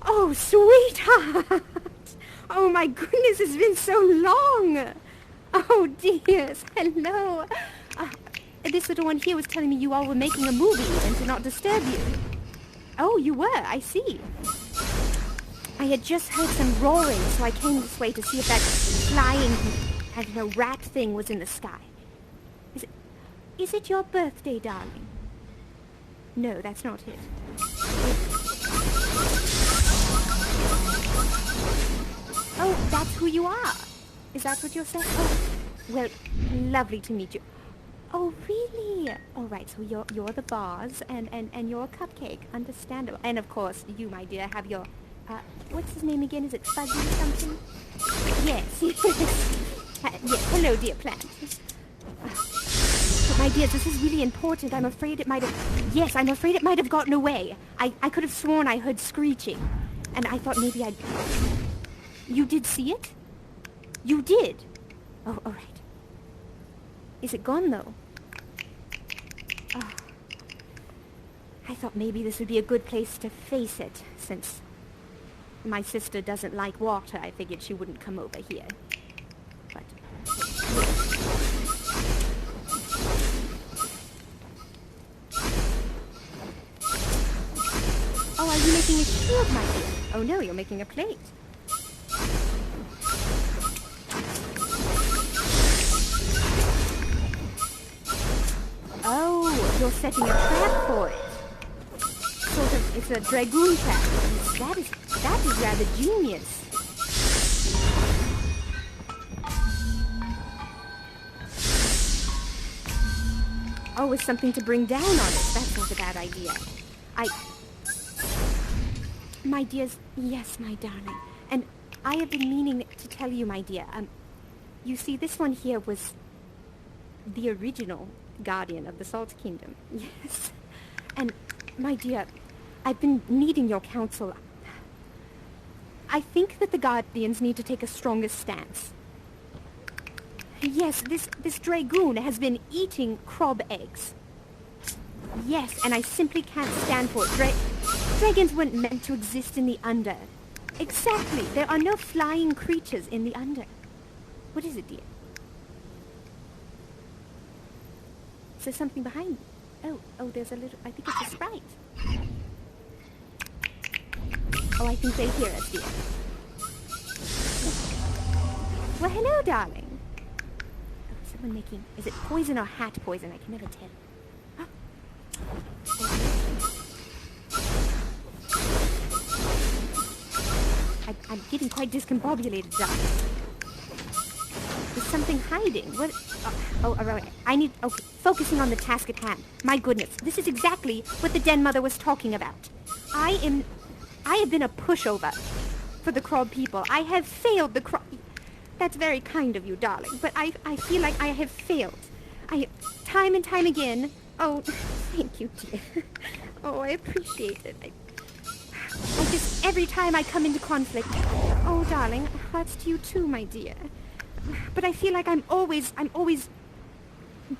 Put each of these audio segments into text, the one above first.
Oh, sweetheart! Oh my goodness, it's been so long! Oh dears, hello! This little one here was telling me you all were making a movie and to not disturb you. Oh, you were, I see. I had just heard some roaring, so I came this way to see if that flying, I don't know, rat thing was in the sky. Is it your birthday, darling? No, that's not it. Oh, that's who you are. Is that what you're saying? Oh, well, lovely to meet you. Oh, really? All right, so you're the vase and you're a cupcake. Understandable. And of course, you, my dear, have your, what's his name again? Is it Fuzzy or something? Yes, yes. Hello, dear plant. But my dears, this is really important. I'm afraid it might have gotten away. I could have sworn I heard screeching. And I thought maybe I'd... You did see it? You did? Oh, all right. Is it gone, though? Oh. I thought maybe this would be a good place to face it, since my sister doesn't like water. I figured she wouldn't come over here. But... Oh, are you making a shield, my dear? Oh, no, you're making a plate. Oh, you're setting a trap for it. Sort of, it's a Dragoon trap. That is rather genius. Oh, it's something to bring down on it. That's not a bad idea. My dears, yes, my darling. And I have been meaning to tell you, my dear. You see, this one here was the original guardian of the Salt Kingdom. Yes. And, my dear, I've been needing your counsel. I think that the guardians need to take a stronger stance. Yes, this Dragoon has been eating crab eggs. Yes, and I simply can't stand for it. Dragons weren't meant to exist in the Under. Exactly. There are no flying creatures in the Under. What is it, dear? Is there something behind me? Oh, there's a little... I think it's a sprite. Oh, I think they hear us, dear. Well, hello, darling. Oh, is someone making... Is it poison or hat poison? I can never tell. I'm getting quite discombobulated, darling. Is something hiding? What? Oh, all right. Okay, focusing on the task at hand. My goodness, this is exactly what the Den Mother was talking about. I have been a pushover for the Crab people. I have failed the Crab... That's very kind of you, darling, but I feel like I have failed. Time and time again... Oh, thank you, dear. Oh, I appreciate it. I just... Every time I come into conflict... Oh, darling, hearts to you too, my dear. But I feel like I'm always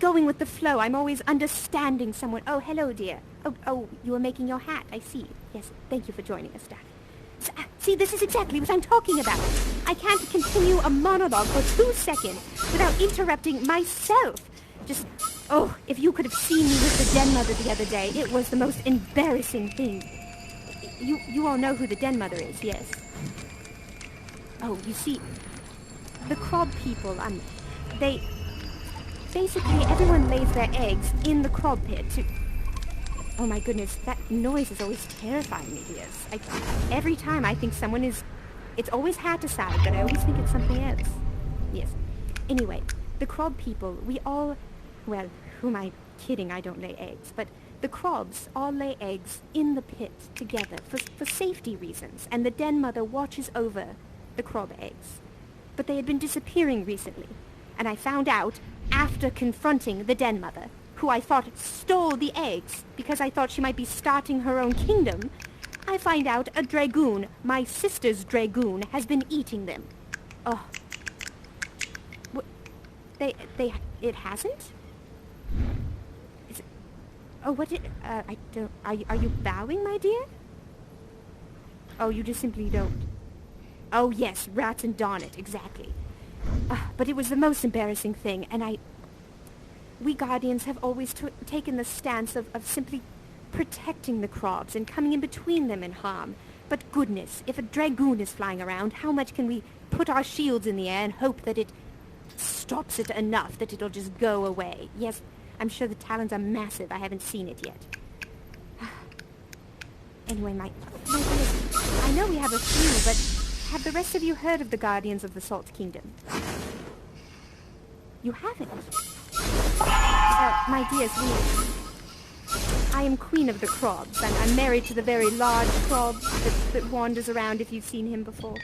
going with the flow. I'm always understanding someone. Oh, hello, dear. Oh, you were making your hat. I see. Yes, thank you for joining us, darling. See, this is exactly what I'm talking about. I can't continue a monologue for 2 seconds without interrupting myself. Just, oh, if you could have seen me with the Den Mother the other day, it was the most embarrassing thing. You all know who the Den Mother is, yes? Oh, you see... The crab people, they... Basically, everyone lays their eggs in the crab pit to... Oh my goodness, that noise is always terrifying me, dears. Every time I think someone is... It's always hat-aside, but I always think it's something else. Yes. Anyway, the crab people, we all... Well, who am I kidding? I don't lay eggs. But the crabs all lay eggs in the pit together for safety reasons. And the Den Mother watches over the crab eggs. But they had been disappearing recently, and I found out after confronting the Den Mother, who I thought stole the eggs because I thought she might be starting her own kingdom. I find out a Dragoon, my sister's Dragoon, has been eating them. Oh. It hasn't? Is it... Oh, what did... I don't... Are you bowing, my dear? Oh, you just simply don't. Oh, yes, rats and darn it, exactly. But it was the most embarrassing thing, and we Guardians have always taken the stance of simply protecting the Crobs and coming in between them in harm. But goodness, if a Dragoon is flying around, how much can we put our shields in the air and hope that it stops it enough that it'll just go away? Yes, I'm sure the talons are massive. I haven't seen it yet. Anyway, my dears, I know we have a few, but have the rest of you heard of the Guardians of the Salt Kingdom? You haven't? My dears, I am Queen of the Crobs, and I'm married to the very large Crob that wanders around, if you've seen him before.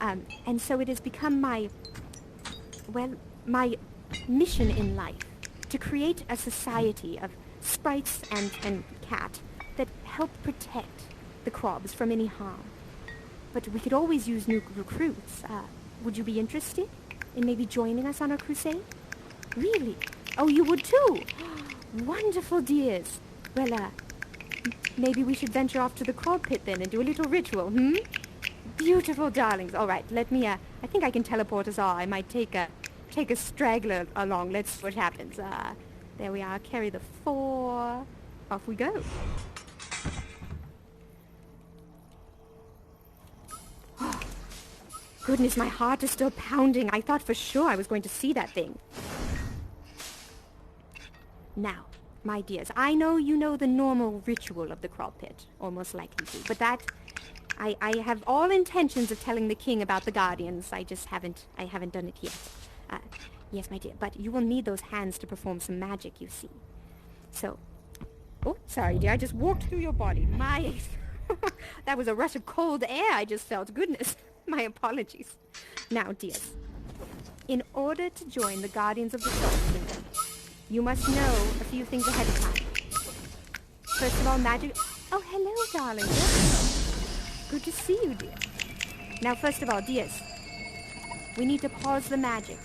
And so it has become my mission in life to create a society of sprites and cat that help protect the Crobs from any harm. But we could always use new recruits. Would you be interested in maybe joining us on our crusade? Really? Oh, you would too? Wonderful, dears. Well, maybe we should venture off to the Crob pit then and do a little ritual, Beautiful darlings. All right, let me, I think I can teleport us all. I might take a straggler along. Let's see what happens. There we are. Carry the 4. Off we go. Oh, goodness, my heart is still pounding. I thought for sure I was going to see that thing. Now, my dears, I know you know the normal ritual of the Crob pit, or most likely do, but that, I have all intentions of telling the king about the Guardians. I haven't done it yet. Yes, my dear, but you will need those hands to perform some magic, you see. So, oh, sorry, dear, I just walked through your body. That was a rush of cold air I just felt. Goodness, my apologies. Now, dears, in order to join the Guardians of the Salt Kingdom, you must know a few things ahead of time. First of all, magic... Oh, hello, darling. Good to see you, dear. Now, first of all, dears, we need to pause the magic.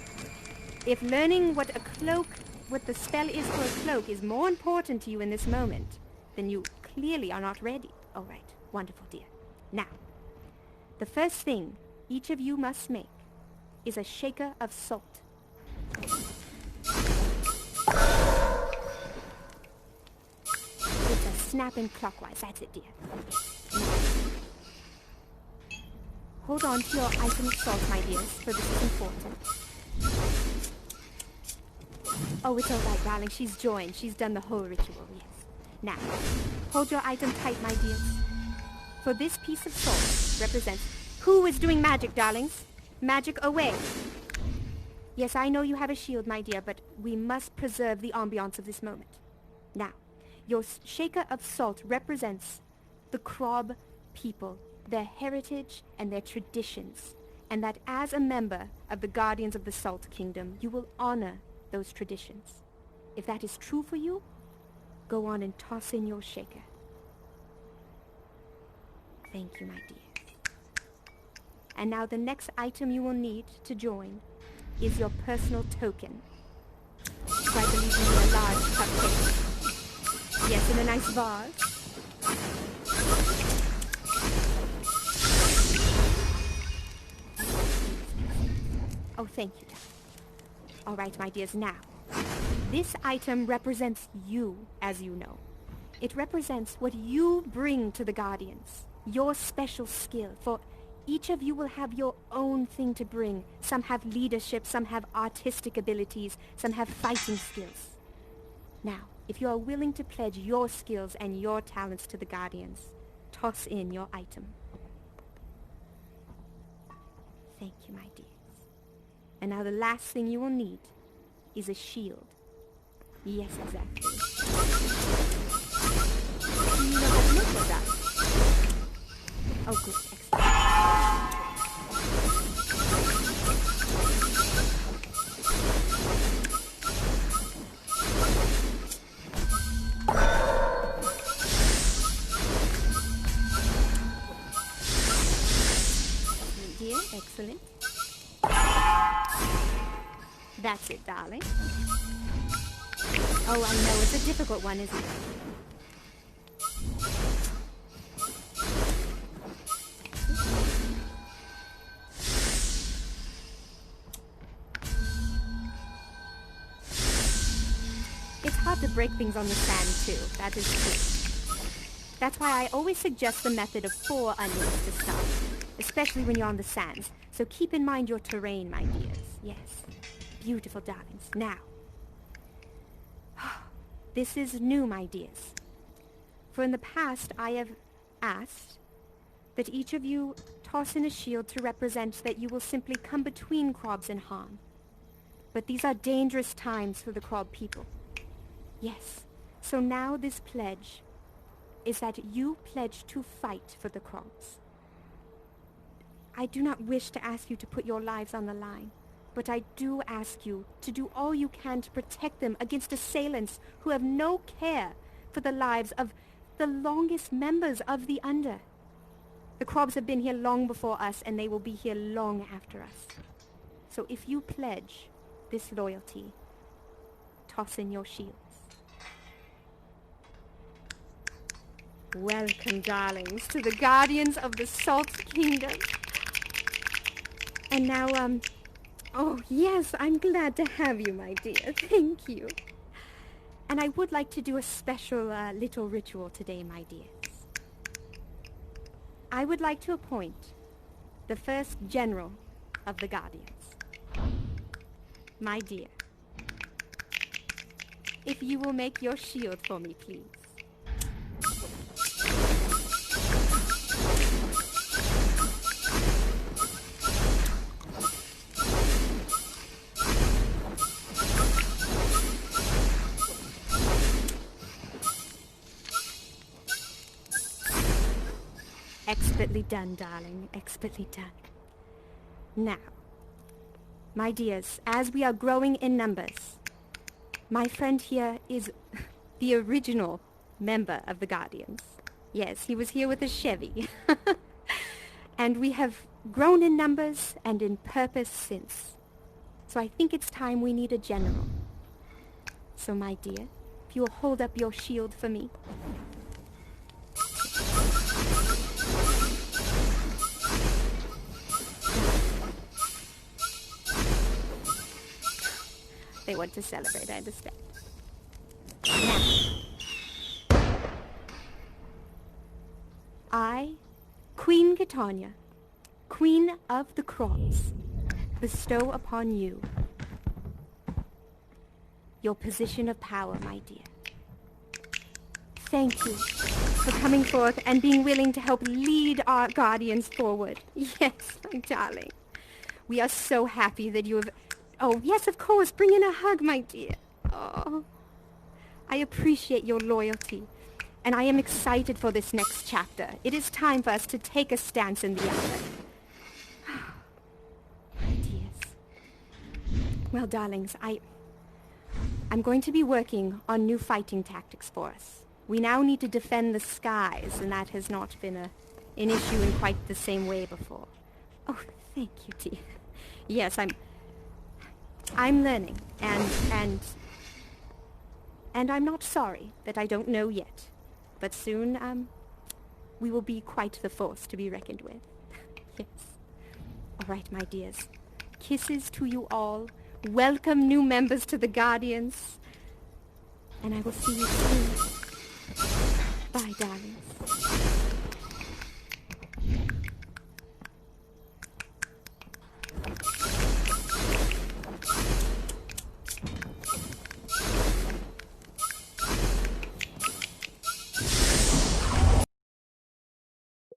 If learning what the spell is for a cloak is more important to you in this moment, then you clearly are not ready. All right, wonderful, dear. Now, the first thing each of you must make is a shaker of salt. It's a snapping clockwise. That's it, dear. Hold on to your item of salt, my dears, for this is important. Oh, it's all right, darling. She's joined. She's done the whole ritual, yes. Now, hold your item tight, my dears. For this piece of salt represents... Who is doing magic, darlings? Magic away. Yes, I know you have a shield, my dear, but we must preserve the ambiance of this moment. Now, your shaker of salt represents the Crob people, their heritage and their traditions, and that as a member of the Guardians of the Salt Kingdom, you will honor those traditions. If that is true for you, go on and toss in your shaker. Thank you, my dears. And now the next item you will need to join is your personal token. So I believe you need a large cupcake. Yes, in a nice vase. Oh, thank you, darling. All right, my dears, now, this item represents you, as you know. It represents what you bring to the Guardians, your special skill, for each of you will have your own thing to bring. Some have leadership, some have artistic abilities, some have fighting skills. Now, if you are willing to pledge your skills and your talents to the Guardians, toss in your item. Thank you, my dears. And now the last thing you will need is a shield. Yes, exactly. Do you know how to make one, darling? Oh, good, excellent. Excellent, dear, excellent. That's it, darling. Oh, I know, it's a difficult one, isn't it? have to break things on the sand, too. That is true. That's why I always suggest the method of 4 onions to start, especially when you're on the sands. So keep in mind your terrain, my dears. Yes. Beautiful darlings. Now, this is new, my dears. For in the past, I have asked that each of you toss in a shield to represent that you will simply come between Krobs and harm. But these are dangerous times for the Krob people. Yes, so now this pledge is that you pledge to fight for the Krobs. I do not wish to ask you to put your lives on the line, but I do ask you to do all you can to protect them against assailants who have no care for the lives of the longest members of the Under. The Krobs have been here long before us, and they will be here long after us. So if you pledge this loyalty, toss in your shields. Welcome, darlings, to the Guardians of the Salt Kingdom. And now, oh, yes, I'm glad to have you, my dear. Thank you. And I would like to do a special little ritual today, my dears. I would like to appoint the first general of the Guardians. My dear, if you will make your shield for me, please. Expertly done, darling. Expertly done. Now, my dears, as we are growing in numbers, my friend here is the original member of the Guardians. Yes, he was here with a Chevy. And we have grown in numbers and in purpose since. So I think it's time we need a general. So, my dear, if you will hold up your shield for me. They want to celebrate, I understand. Now, I, Queen Kitanya, Queen of the Krobs, bestow upon you your position of power, my dear. Thank you for coming forth and being willing to help lead our Guardians forward. Yes, my darling. We are so happy that you have... Oh, yes, of course. Bring in a hug, my dear. Oh, I appreciate your loyalty, and I am excited for this next chapter. It is time for us to take a stance in the Under. My dears. Well, darlings, I'm going to be working on new fighting tactics for us. We now need to defend the skies, and that has not been an issue in quite the same way before. Oh, thank you, dear. Yes, I'm learning, and I'm not sorry that I don't know yet. But soon, we will be quite the force to be reckoned with. Yes. All right, my dears. Kisses to you all. Welcome new members to the Guardians. And I will see you soon. Bye, darlings.